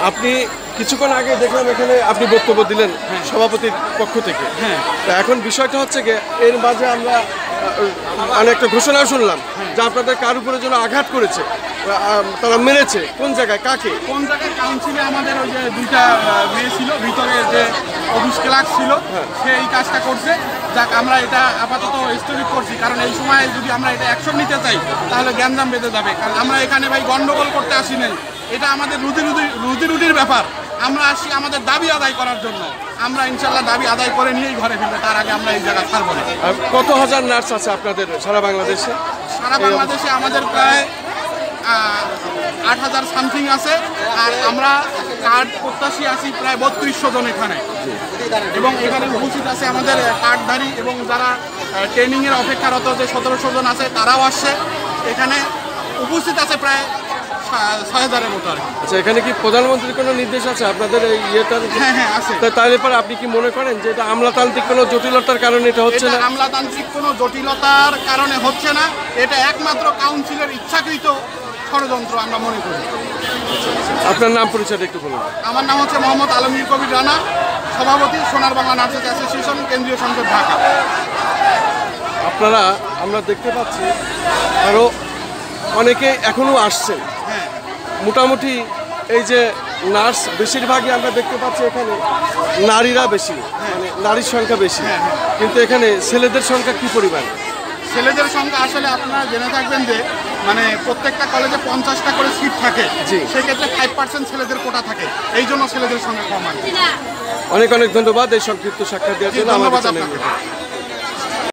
আপনি কিছুক্ষণ আগে দেখলাম এখানে আপনি বক্তব্য দিলেন সভাপতির পক্ষ থেকে। এখন বিষয়টা হচ্ছে কি, এর মাঝে আমরা মানে একটা ঘোষণা শুনলাম যে আপনাদের কার উপরে যেন আঘাত করেছে, তারা মেরেছে। কোন জায়গায়, কাকে? কোন জায়গায়? কাউন্সিলে আমাদের ওই যে দুইটা মেয়ে ছিল, ভিতরে যে অফিস ক্লার্ক ছিল, সে এই কাজটা করছে। যাক, আমরা এটা আপাতত স্থগিত করছি, কারণ এই সময় যদি আমরা এটা অ্যাকশন নিতে চাই তাহলে গ্যাঞ্জাম বেঁধে যাবে। কারণ আমরা এখানে ভাই গন্ডগোল করতে আসি নাই, এটা আমাদের রুজি রুটির ব্যাপার। আমরা আসি আমাদের দাবি আদায় করার জন্য। আমরা ইনশাল্লাহ দাবি আদায় করে নিয়েই ঘরে ফিরবো, তার আগে আমরা এই জায়গা ছাড়বো না। কত হাজার নার্স আছে আপনাদের সারা বাংলাদেশে? সারা বাংলাদেশে আমাদের প্রায় 8,000 সামথিং আছে, আর আমরা কার্ড প্রত্যাশী আছি প্রায় 3200 জন এখানে। এবং এখানে উপস্থিত আছে আমাদের কার্ডধারী এবং যারা ট্রেনিংয়ের অপেক্ষারত যে 1700 জন আছে, তারাও আসছে। এখানে উপস্থিত আছে প্রায় 6000-এর মতো। আচ্ছা, এখানে কি প্রধানমন্ত্রীর কোনো নির্দেশ আছে আপনাদের এই ইয়েটার? হ্যাঁ আছে। তাহলে পরে আপনি কি মনে করেন যে এটা আমলাতান্ত্রিক কোনো জটিলতার কারণে এটা হচ্ছে না? আমলাতান্ত্রিক কোনো জটিলতার কারণে হচ্ছে না, এটা একমাত্র কাউন্সিলের ইচ্ছাকৃত ষড়যন্ত্র আমরা মনে করি। আপনার নাম পরিচয়টা একটু বলুন। আমার নাম হচ্ছে মোহাম্মদ আলমগীর কবির রানা, সভাপতি সোনার বাংলা নার্সেস অ্যাসোসিয়েশন, কেন্দ্রীয় সংসদ, ঢাকা। আপনারা, আমরা দেখতে পাচ্ছি আরও অনেকে এখনও আসছেন। মোটামুটি এই যে নার্স, বেশিরভাগই আমরা দেখতে পাচ্ছি এখানে নারীরা বেশি, মানে নারীর সংখ্যা বেশি। কিন্তু এখানে ছেলেদের সংখ্যা কি পরিমাণ? ছেলেদের সংখ্যা আসলে আপনারা জেনে থাকবেন যে মানে প্রত্যেকটা কলেজে 50টা করে সিট থাকে, সেক্ষেত্রে 5% ছেলেদের কোটা থাকে, এই জন্য ছেলেদের সংখ্যা কম। অনেক অনেক ধন্যবাদ এই সংক্ষিপ্ত সাক্ষাৎ দেওয়ার জন্য। ধন্যবাদ আপনাকে।